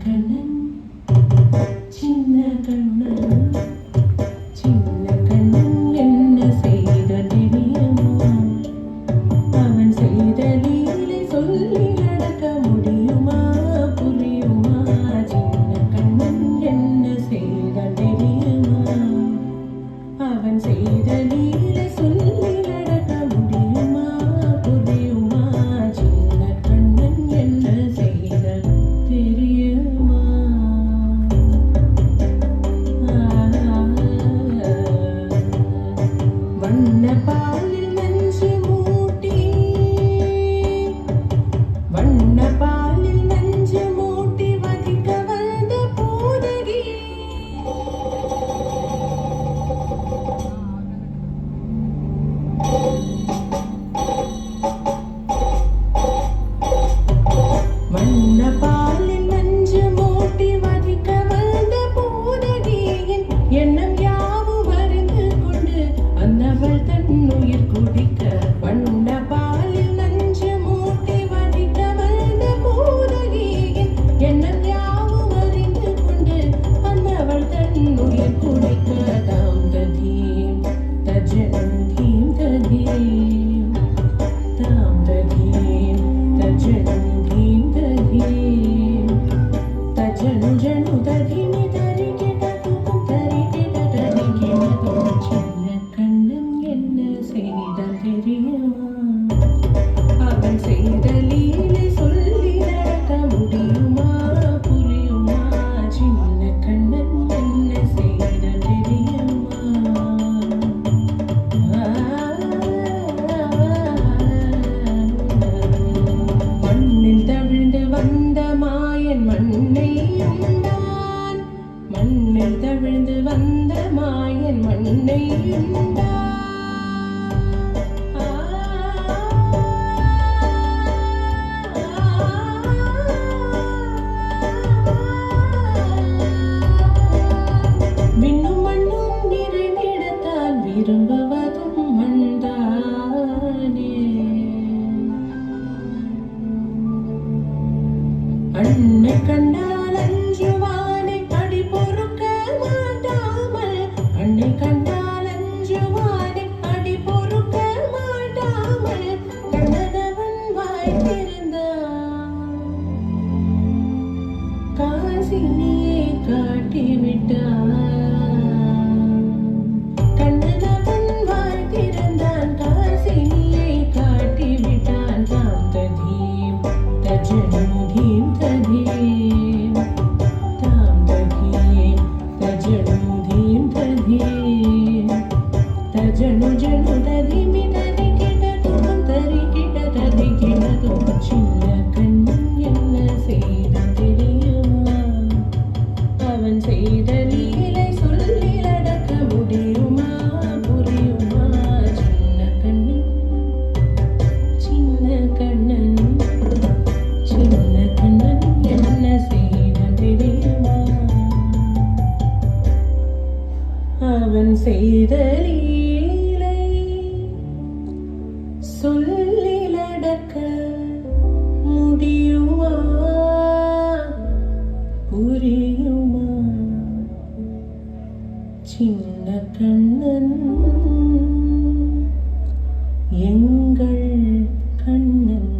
கண்ணன் சின்ன கண்ணன் சின்ன கண்ணன் என்ன செய்த தெரியுமா? அவன் செய்த லீலை சொல்லி நடக்க முடியுமா? புரியுமா? சின்ன கண்ணன் என்ன செய்த தெரியுமா? அவன் செய்த லீலை சொல்லி நடக்க முடியுமா? புரியுமா? சின்ன கண்ணன் என்ன செய்த தெரியுமா? வண்ண பாலில் நஞ்சு மூட்டி வண்ண பாலில் நஞ்சு மூட்டி வதிக்க வந்த போதகி வண்ண பாலில் நஞ்சு மூட்டி வதிக்க வந்த போதகியின் எண்ணம் யாவும் அறிந்து கொண்டு அந்தவள் தன்னுயிர் குடிக்க. வண்ண பாலில் நஞ்சு மூட்டி வதிக்க வந்த போதகியின் எண்ணம் யாவும் அறிந்து கொண்டு அந்தவள் தன்னுயிர் குடிக்க. தாம் ததீம் தஜனம் தீம் ததீம் தாம் ததீம் தஜனம் தீம் ததீம் தஜனு ஜனு ததிமி தரிகிடதும் தரிகிடதும். சின்ன கண்ணன் என்ன செய்தான் தெரியுமா? அவன் செய்த லீலை சொல்லி நடக்க முடியுமா? புரியுமா? சின்ன கண்ணன் என்ன செய்தான் தெரியுமா? மண்ணில் தவிழ்ந்து வந்த மாயன் மண்ணை உண்டான். மண்ணில் தவிழ்ந்து வந்த மாயன் மண்ணை உண்டான். விண்ணும் மண்ணும் நிறைந்திடத்தான் விரும்புவதும் மண்தானே. அன்னை கண்டால் அஞ்சுவானை அடி பொறுக்க மாட்டாமல். அன்னை கண்டால் அஞ்சுவானை அடி பொறுக்க மாட்டாமல் கண்ணனவன் வாய் திறந்தான். காசினியை காட்டிவிட்டான். கண்ணனவன் வாய் திறந்தான். காசினியை காட்டிவிட்டான். தாம் ததீம் தஜனம் தீம் ததீம் தாம் ததீம் தஜனம் தீம் ததீம் தஜனு ஜனு ததிமி தரிகிடதும் தரிகிடதும். சின்ன கண்ணன் என்ன செய்தான் தெரியுமா? அவன் செய்த லீலை சொல்லி நடக்க முடியுமா? புரியுமா? சின்ன கண்ணன் சின்ன கண்ணன் சின்ன கண்ணன் என்ன செய்தான் தெரியுமா? அவன் செய்த லீலை சொல்லி நடக்க முடியுமா? புரியுமா? சின்ன கண்ணன் எங்கள் கண்ணன்.